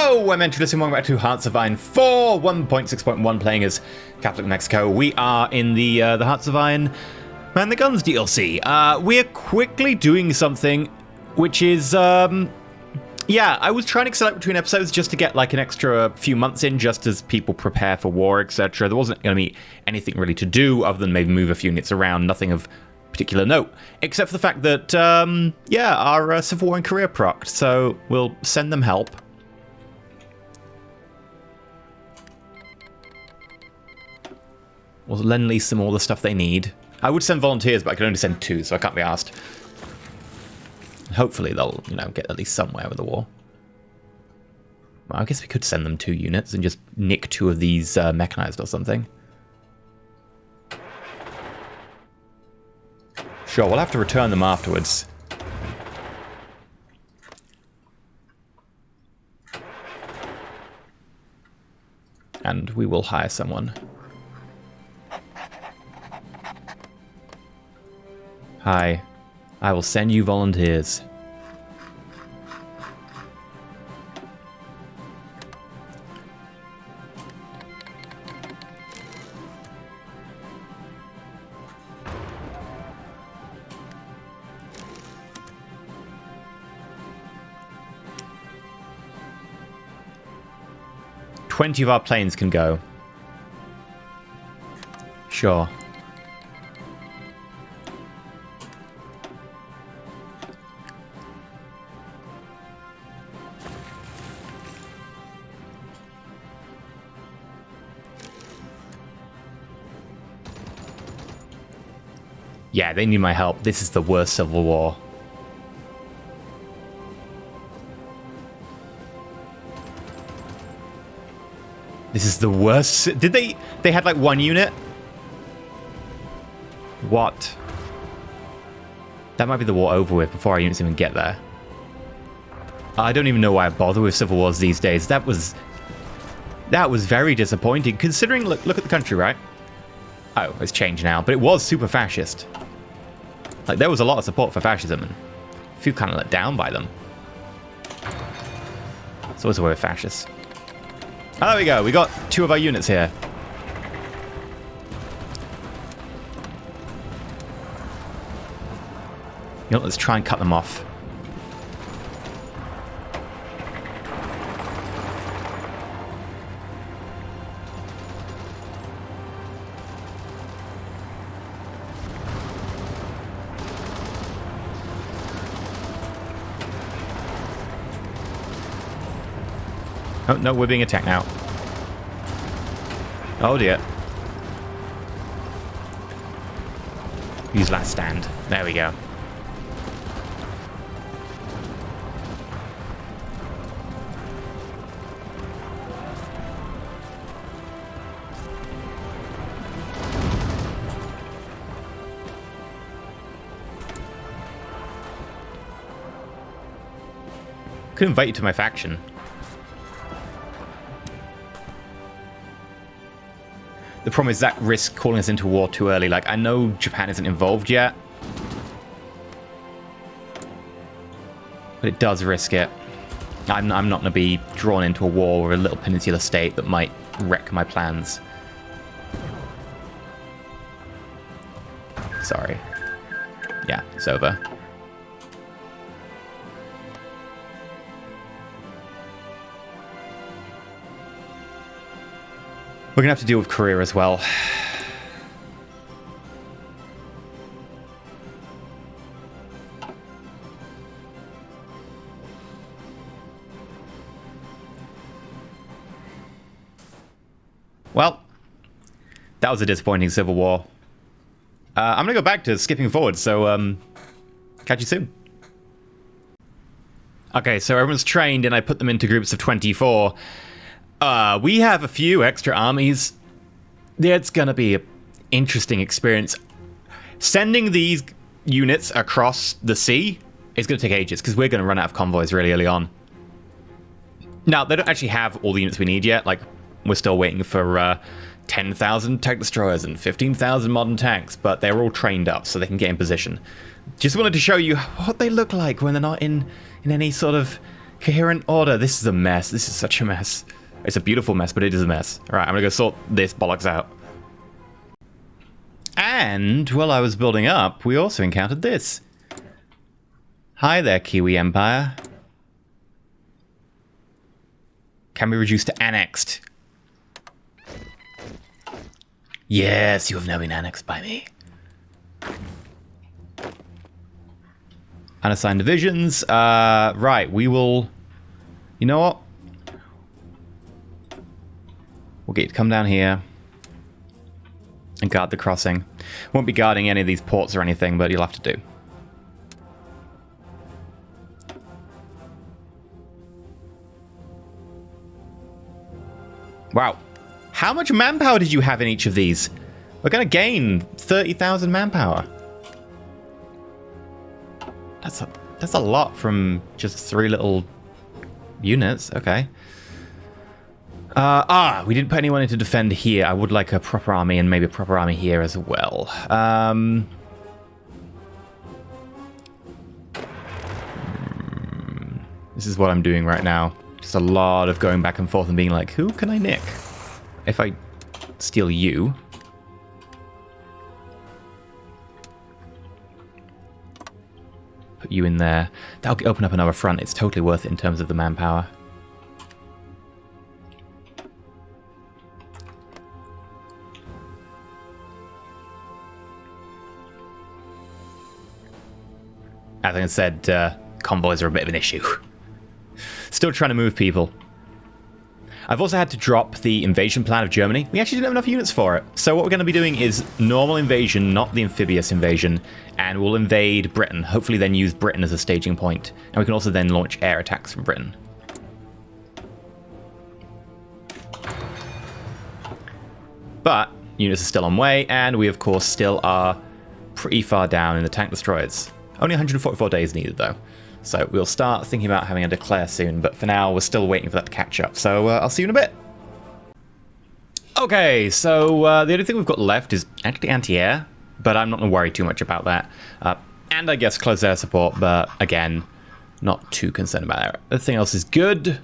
Hello, I'm EnterElysium. Welcome back to Hearts of Iron 4 1.6.1, playing as Catholic Mexico. We are in the Hearts of Iron Man the Guns DLC. We're quickly doing something which is, yeah, I was trying to select between episodes just to get like an extra few months in, just as people prepare for war, etc. There wasn't going to be anything really to do other than maybe move a few units around, nothing of particular note, except for the fact that, yeah, our Civil War in Korea procced, so we'll send them help. We'll lend-lease them all the stuff they need. I would send volunteers, but I can only send 2, so I can't be asked. Hopefully they'll, you know, get at least somewhere with the war. Well, I guess we could send them 2 units and just nick 2 of these mechanized or something. Sure, we'll have to return them afterwards. And we will hire someone. Hi, I will send you volunteers. "20 of our planes can go." Sure. Yeah, they need my help. This is the worst civil war. This is the worst. Did they had like 1 unit? What? That might be the war over with before our units even get there. I don't even know why I bother with civil wars these days. That was very disappointing, considering, look at the country, right? Oh, it's changed now, but it was super fascist. Like, there was a lot of support for fascism, and I feel kind of let down by them. It's always the way with fascists. Oh, there we go. We got 2 of our units here. You know, let's try and cut them off. Oh, no, we're being attacked now. Oh, dear. Use last stand. There we go. Could invite you to my faction. The problem is that risk calling us into war too early. Like, I know Japan isn't involved yet, but it does risk it. I'm not going to be drawn into a war with a little peninsula state that might wreck my plans. Sorry. Yeah, it's over. We're going to have to deal with Korea as well. Well, that was a disappointing civil war. I'm going to go back to skipping forward, so catch you soon. Okay, so everyone's trained and I put them into groups of 24. We have a few extra armies. It's going to be an interesting experience. Sending these units across the sea is going to take ages, because we're going to run out of convoys really early on. Now, they don't actually have all the units we need yet. Like, we're still waiting for 10,000 tank destroyers and 15,000 modern tanks, but they're all trained up so they can get in position. Just wanted to show you what they look like when they're not in any sort of Coherent order. This is a mess. This is such a mess. It's a beautiful mess, but it is a mess. All right, I'm going to go sort this bollocks out. And while I was building up, we also encountered this. Hi there, Kiwi Empire. Can be reduced to annexed. Yes, you have now been annexed by me. Unassigned divisions. Right, we will... You know what? We'll get you to come down here and guard the crossing. Won't be guarding any of these ports or anything, but you'll have to do. Wow. How much manpower did you have in each of these? We're going to gain 30,000 manpower. That's a lot from just 3 little units. Okay. We didn't put anyone in to defend here. I would like a proper army and maybe a proper army here as well. This is what I'm doing right now. Just a lot of going back and forth and being like, who can I nick? If I steal you... Put you in there. That'll open up another front. It's totally worth it in terms of the manpower. As I said, convoys are a bit of an issue. Still trying to move people. I've also had to drop the invasion plan of Germany. We actually didn't have enough units for it. So what we're going to be doing is normal invasion, not the amphibious invasion. And we'll invade Britain. Hopefully then use Britain as a staging point. And we can also then launch air attacks from Britain. But units are still on way. And we, of course, still are pretty far down in the tank destroyers. Only 144 days needed, though. So we'll start thinking about having a declare soon, but for now, we're still waiting for that to catch up. So I'll see you in a bit. Okay, so the only thing we've got left is actually anti-air, but I'm not going to worry too much about that. And I guess close air support, but again, not too concerned about it. Everything else is good.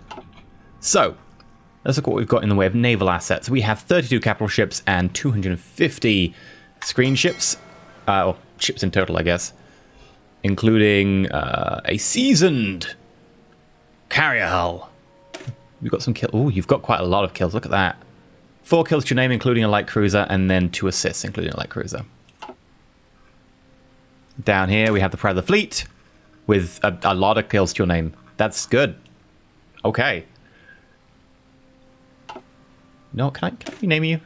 So let's look at what we've got in the way of naval assets. We have 32 capital ships and 250 screen ships. Or ships in total, I guess. Including a seasoned carrier hull. We've got some kills. Oh, you've got quite a lot of kills. Look at that. 4 kills to your name, including a light cruiser, and then 2 assists, including a light cruiser. Down here, we have the Pride of the Fleet, with a lot of kills to your name. That's good. Okay. No, can I rename you?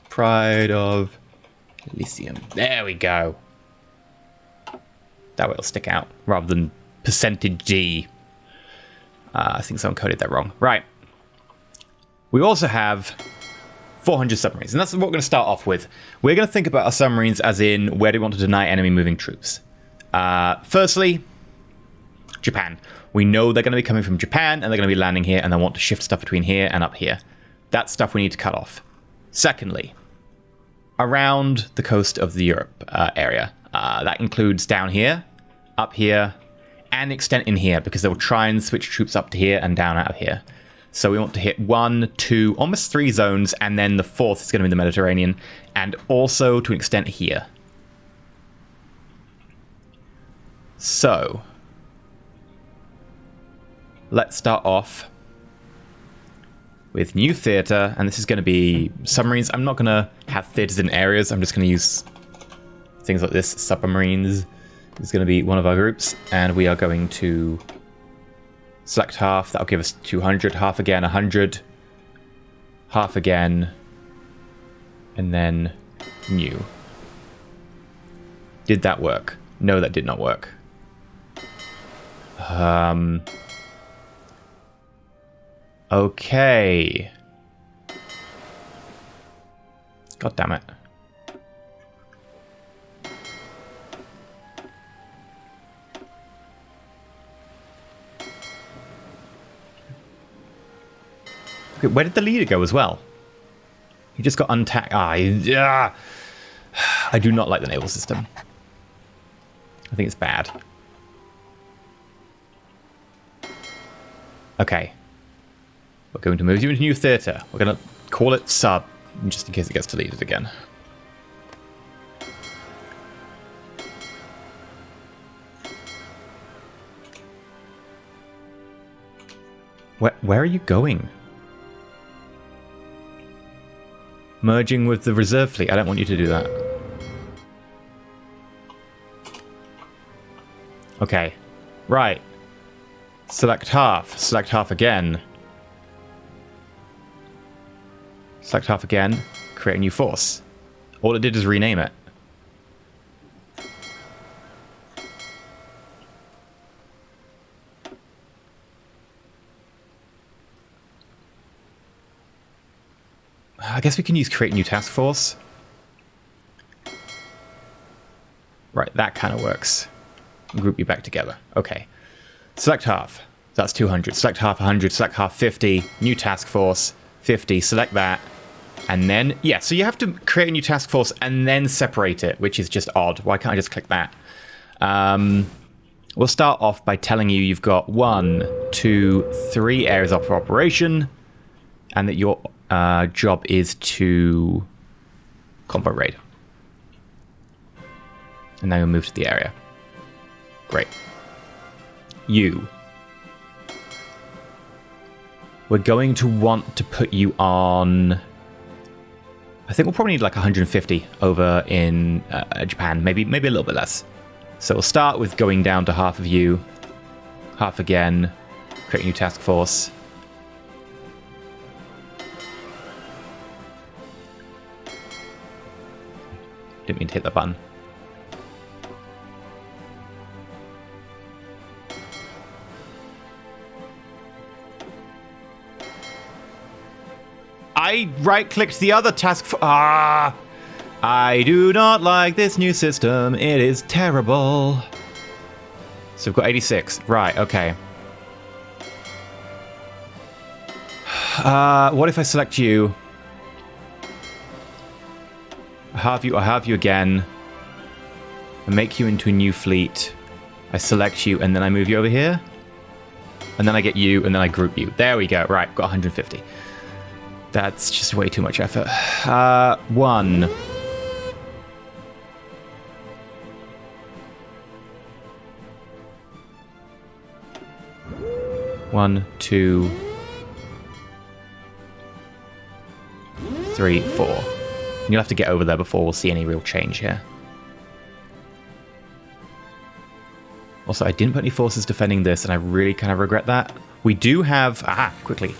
Pride of... Elysium. There we go. That way it'll stick out rather than percentage D. I think someone coded that wrong. Right. We also have 400 submarines, and that's what we're going to start off with. We're going to think about our submarines as in where do we want to deny enemy moving troops. Firstly, Japan. We know they're going to be coming from Japan, and they're going to be landing here, and they want to shift stuff between here and up here. That's stuff we need to cut off. Secondly, around the coast of the Europe area. That includes down here, up here, and extent in here, because they'll try and switch troops up to here and down out of here. So we want to hit 1, 2, almost 3 zones, and then the 4th is going to be the Mediterranean, and also to an extent here. So, let's start off with new theater, and this is going to be submarines. I'm not going to have theaters in areas. I'm just going to use things like this. Submarines is going to be one of our groups, and we are going to select half. That'll give us 200. Half again, 100. Half again, and then new. Did that work? No, that did not work. Okay. God damn it. Okay, where did the leader go as well? He just got untacked. I do not like the naval system. I think it's bad. Okay. We're going to move you into new theater. We're going to call it Sub, just in case it gets deleted again. Where are you going? Merging with the reserve fleet. I don't want you to do that. Okay. Right. Select half. Select half again. Select half again. Create a new force. All it did is rename it. I guess we can use create new task force. Right, that kind of works. Group you back together. Okay. Select half. That's 200. Select half 100. Select half 50. New task force 50. Select that. And then, yeah, so you have to create a new task force and then separate it, which is just odd. Why can't I just click that? We'll start off by telling you you've got 1, 2, 3 areas of operation, and that your job is to convoy raid. And now you'll move to the area. Great. We're going to want to put you on... I think we'll probably need like 150 over in Japan, maybe a little bit less. So we'll start with going down to half of you, half again, create a new task force. Didn't mean to hit that button. I right-clicked the other task for... Ah! I do not like this new system. It is terrible. So we've got 86. Right, okay. What if I select you? I have you again. I make you into a new fleet. I select you, and then I move you over here. And then I get you, and then I group you. There we go. Right, got 150. That's just way too much effort. 1. One, 2, 3, 4. And you'll have to get over there before we'll see any real change here. Also, I didn't put any forces defending this, and I really kind of regret that. We do have... Aha, quickly.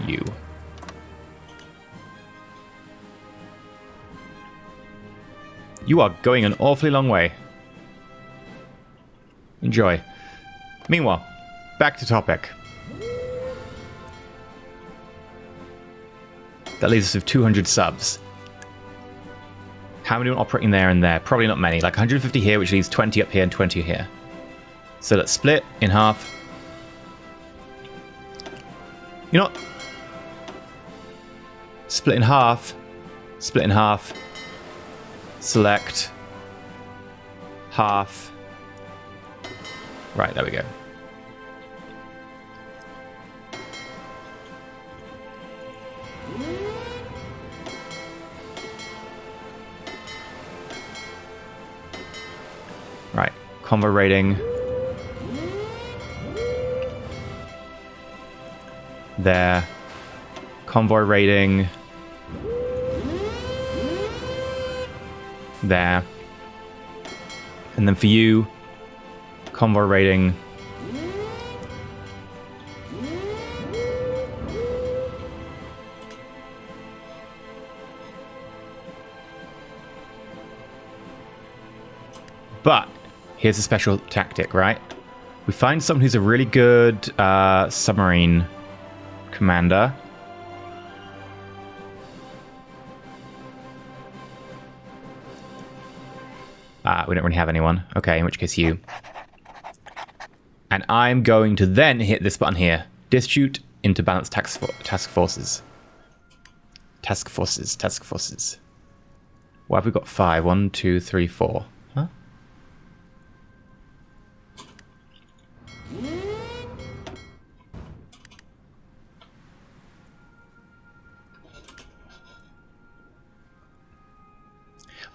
You. You are going an awfully long way. Enjoy. Meanwhile, back to topic. That leaves us with 200 subs. How many are operating there and there? Probably not many. Like 150 here, which leaves 20 up here and 20 here. So let's split in half. You know what? Split in half. Split in half. Select. Half. Right, there we go. Right, convoy rating. There. Convoy rating. There. And then for you, convoy rating. But here's a special tactic, right? We find someone who's a really good submarine commander. We don't really have anyone. Okay, in which case you. And I'm going to then hit this button here. Distribute into balanced task forces. Task forces. Why have we got 5? 1, 2, 3, 4. Huh?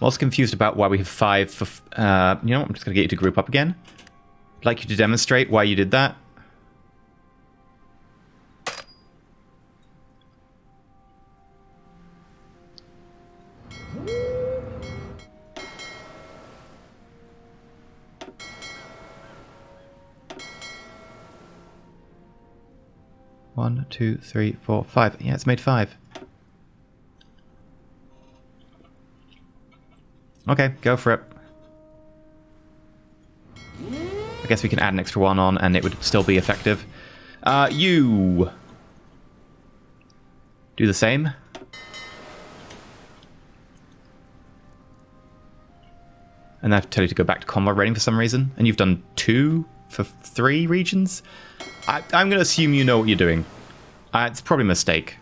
I'm also confused about why we have 5 for... you know what? I'm just going to get you to group up again. I'd like you to demonstrate why you did that. One, two, three, four, 5. Yeah, it's made 5. Okay, go for it. I guess we can add an extra 1 on and it would still be effective. You do the same. And I have to tell you to go back to combat rating for some reason. And you've done 2 for 3 regions? I'm going to assume you know what you're doing. It's probably a mistake.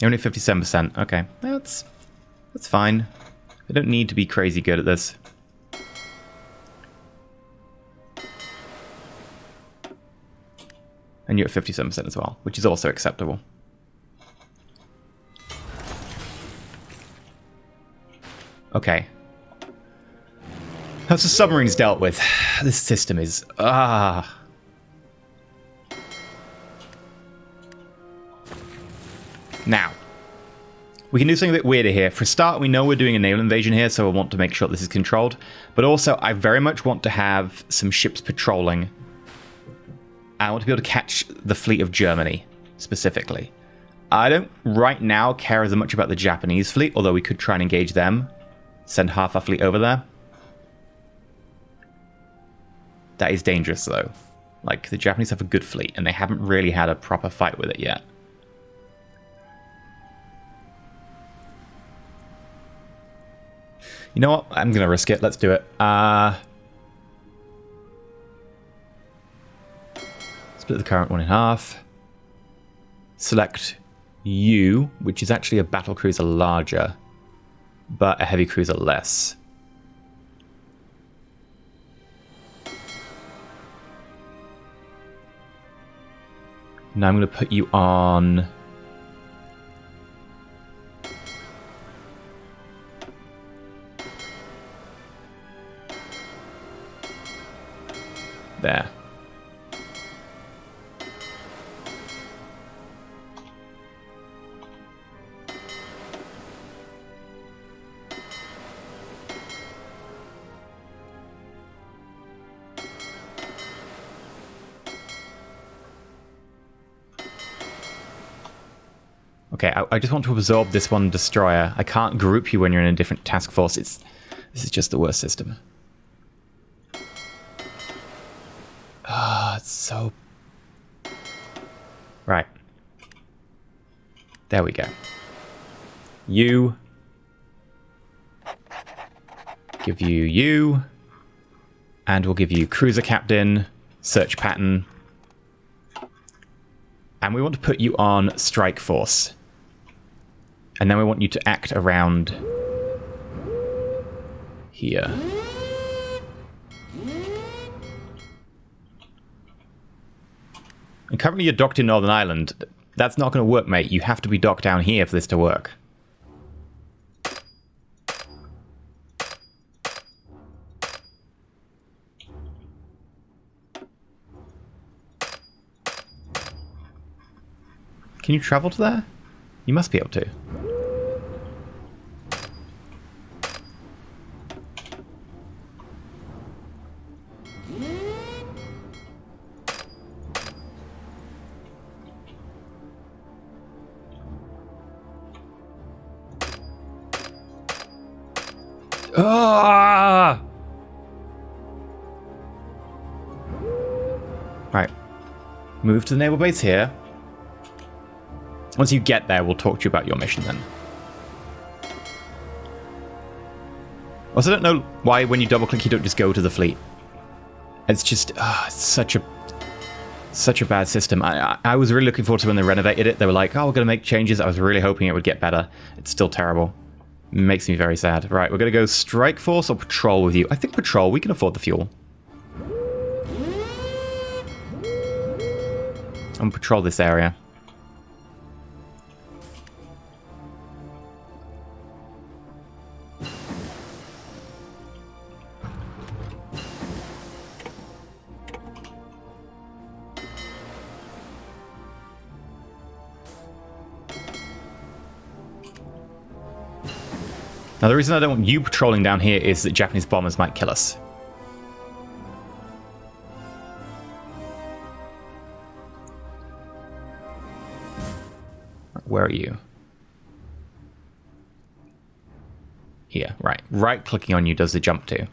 Only 57%. Okay, that's fine. I don't need to be crazy good at this. And you're at 57% as well, which is also acceptable. Okay. That's the submarines dealt with. This system is... Now, we can do something a bit weirder here. For a start, we know we're doing a naval invasion here, so I want to make sure this is controlled. But also, I very much want to have some ships patrolling. I want to be able to catch the fleet of Germany, specifically. I don't, right now, care as much about the Japanese fleet, although we could try and engage them. Send half our fleet over there. That is dangerous, though. Like, the Japanese have a good fleet, and they haven't really had a proper fight with it yet. You know what? I'm going to risk it. Let's do it. Split the current one in half. Select U, which is actually a battle cruiser larger, but a heavy cruiser less. Now I'm going to put you on... there. Okay, I just want to absorb this one destroyer. I can't group you when you're in a different task force. This is just the worst system. It's so... Right. There we go. You. Give you you. And we'll give you cruiser captain, search pattern. And we want to put you on strike force. And then we want you to act around here. And currently you're docked in Northern Ireland. That's not going to work, mate. You have to be docked down here for this to work. Can you travel to there? You must be able to. Ah! Right. Move to the naval base here. Once you get there, we'll talk to you about your mission then. Also, I don't know why when you double click you don't just go to the fleet. It's just it's Such a bad system. I was really looking forward to when they renovated it. They were like, oh, we're going to make changes. I was really hoping it would get better. It's still terrible. Makes me very sad. Right, we're going to go Strike Force or Patrol with you. I think Patrol, we can afford the fuel. And patrol this area. Now, the reason I don't want you patrolling down here is that Japanese bombers might kill us. Where are you? Here, right. Right-clicking on you does the jump to.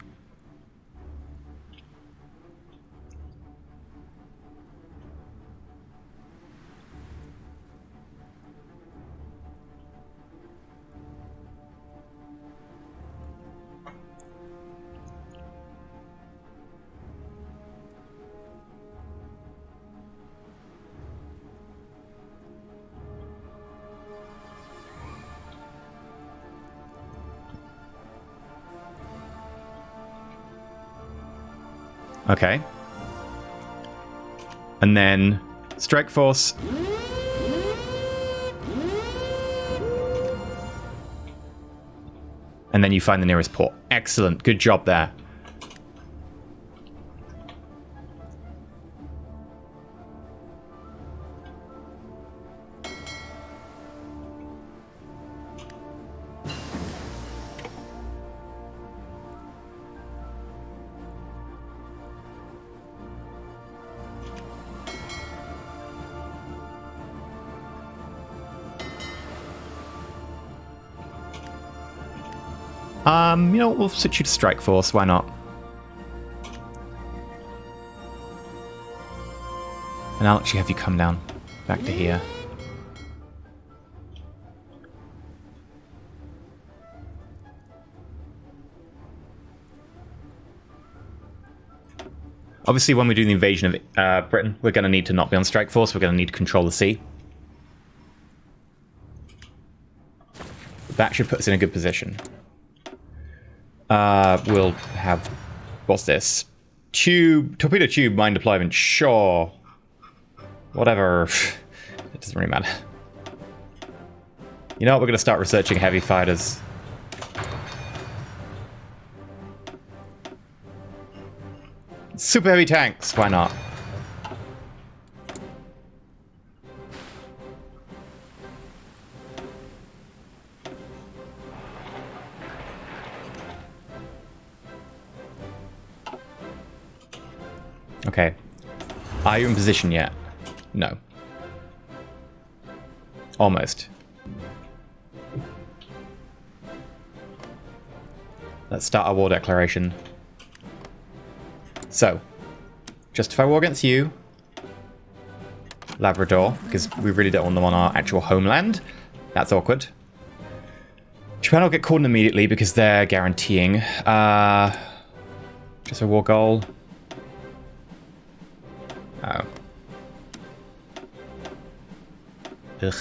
Okay. And then Strike Force. And then you find the nearest port. Excellent. Good job there. You know what, we'll switch you to Strike Force, why not? And I'll actually have you come down back to here. Obviously, when we do the invasion of Britain, we're going to need to not be on Strike Force, we're going to need to control the sea. That should put us in a good position. We'll have... What's this? Torpedo tube, mine deployment. Sure. Whatever. It doesn't really matter. You know what? We're going to start researching heavy fighters. Super heavy tanks. Why not? Okay. Are you in position yet? No. Almost. Let's start our war declaration. So, justify war against you. Labrador, because we really don't want them on our actual homeland. That's awkward. Japan will get called in immediately because they're guaranteeing. Just a war goal. Oh. Ugh.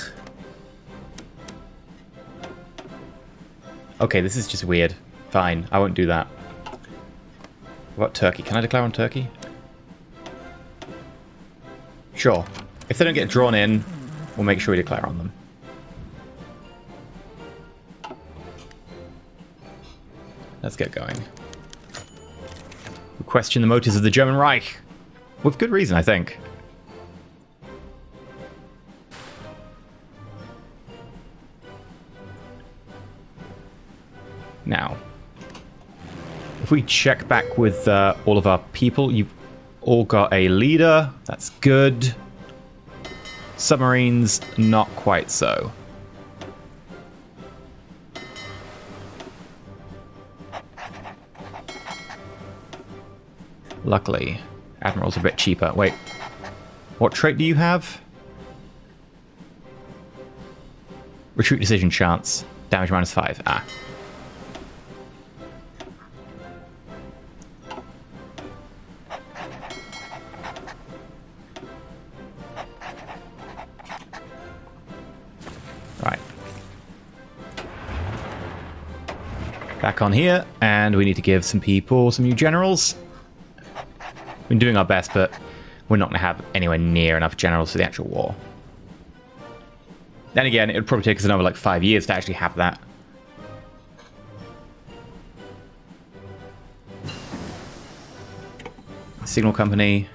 Okay, this is just weird. Fine, I won't do that. What about Turkey? Can I declare on Turkey? Sure. If they don't get drawn in, we'll make sure we declare on them. Let's get going. We question the motives of the German Reich. With good reason, I think. Now, if we check back with all of our people, you've all got a leader. That's good. Submarines, not quite so. Luckily, Admiral's a bit cheaper. Wait, what trait do you have? Retreat decision chance. Damage -5. Ah. Back on here, and we need to give some people some new generals. We've been doing our best, but we're not going to have anywhere near enough generals for the actual war. Then again, it would probably take us another like 5 years to actually have that. Signal company.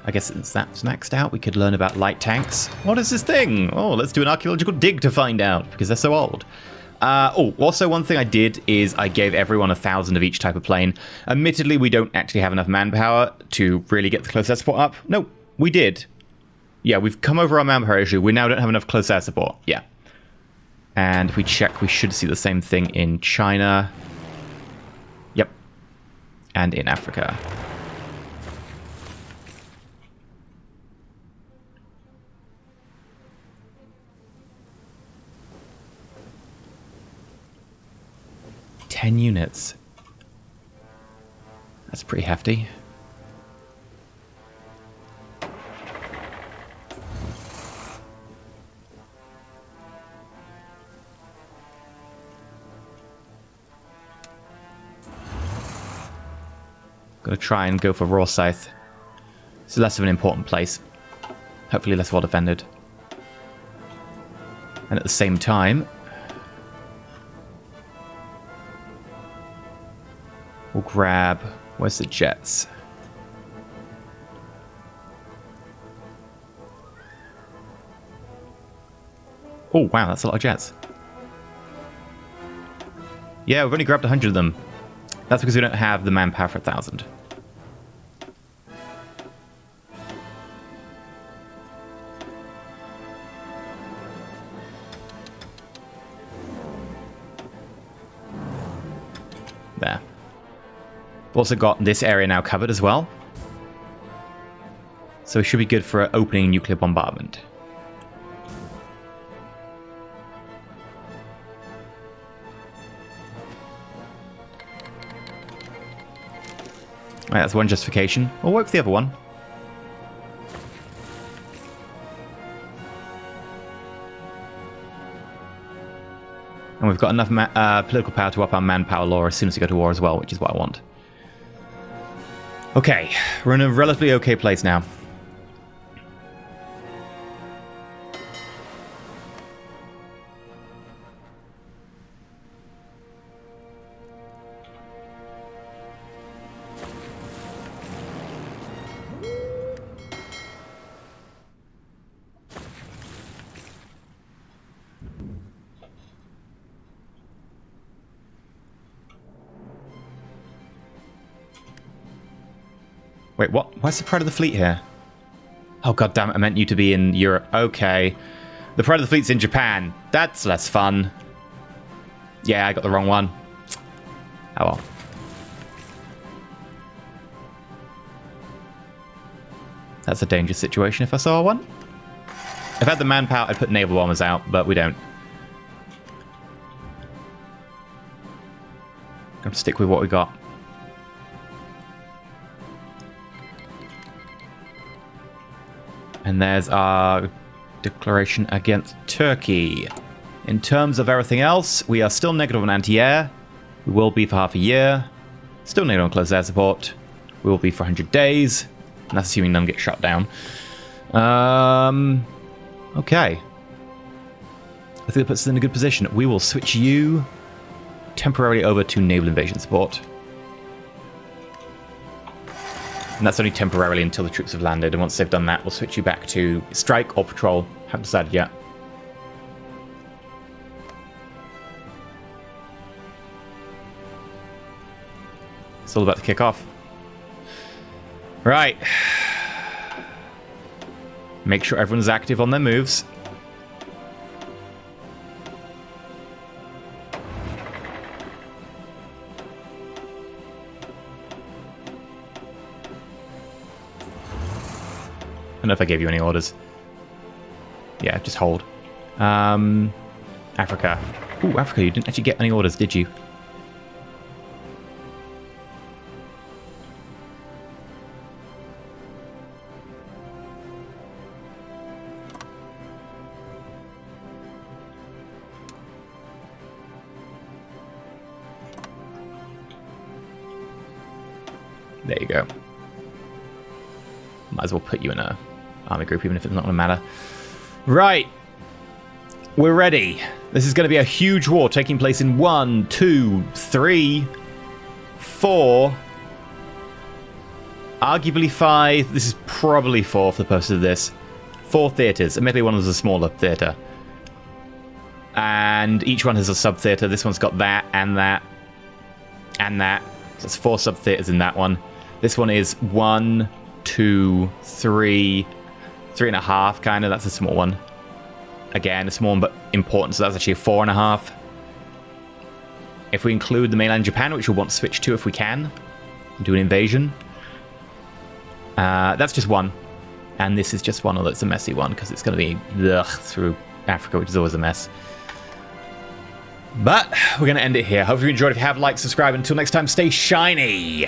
I guess since that's maxed out, we could learn about light tanks. What is this thing? Oh, let's do an archaeological dig to find out, because they're so old. Also one thing I did is I gave everyone 1,000 of each type of plane. Admittedly, we don't actually have enough manpower to really get the close air support up. No, we did. Yeah, we've come over our manpower issue. We now don't have enough close air support. Yeah. And if we check, we should see the same thing in China. Yep. And in Africa. Ten units. That's pretty hefty. Gonna try and go for Rosyth. It's less of an important place. Hopefully less well defended. And at the same time, we'll grab... Where's the jets? Oh, wow, that's a lot of jets. Yeah, we've only grabbed 100 of them. That's because we don't have the manpower for 1,000. There. We've also got this area now covered as well. So we should be good for opening nuclear bombardment. Right, that's one justification. We'll wait for the other one. And we've got enough political power to up our manpower law as soon as we go to war as well, which is what I want. Okay, we're in a relatively okay place now. Wait, what? Why's the Pride of the Fleet here? Oh, god damn it, I meant you to be in Europe. Okay. The Pride of the Fleet's in Japan. That's less fun. Yeah, I got the wrong one. Oh well. That's a dangerous situation if I saw one. If I had the manpower, I'd put naval bombers out, but we don't. Gonna stick with what we got. And there's our declaration against Turkey. In terms of everything else, we are still negative on anti-air. We will be for half a year. Still negative on close air support. We will be for 100 days. And that's assuming none get shut down. Okay. I think that puts us in a good position. We will switch you temporarily over to naval invasion support. And that's only temporarily until the troops have landed. And once they've done that, we'll switch you back to strike or patrol. Haven't decided yet. It's all about to kick off. Right. Make sure everyone's active on their moves. I don't know if I gave you any orders. Yeah, just hold. Africa. Ooh, Africa, you didn't actually get any orders, did you? There you go. Might as well put you in a army group, even if it's not going to matter. Right. We're ready. This is going to be a huge war taking place in 1, 2, 3, 4, arguably 5. This is probably 4 for the purpose of this. 4 theatres. Admittedly, one is a smaller theatre. And each one has a sub-theatre. This one's got that, and that, and that. So there's 4 sub-theatres in that one. This one is 1, 2, 3, 3.5, kind of. That's a small one. Again, a small one, but important. So that's actually a 4.5. If we include the mainland Japan, which we'll want to switch to if we can, do an invasion. That's just 1. And this is just 1, although it's a messy one, because it's going to be through Africa, which is always a mess. But we're going to end it here. Hope you enjoyed. If you have, like, subscribe. Until next time, stay shiny.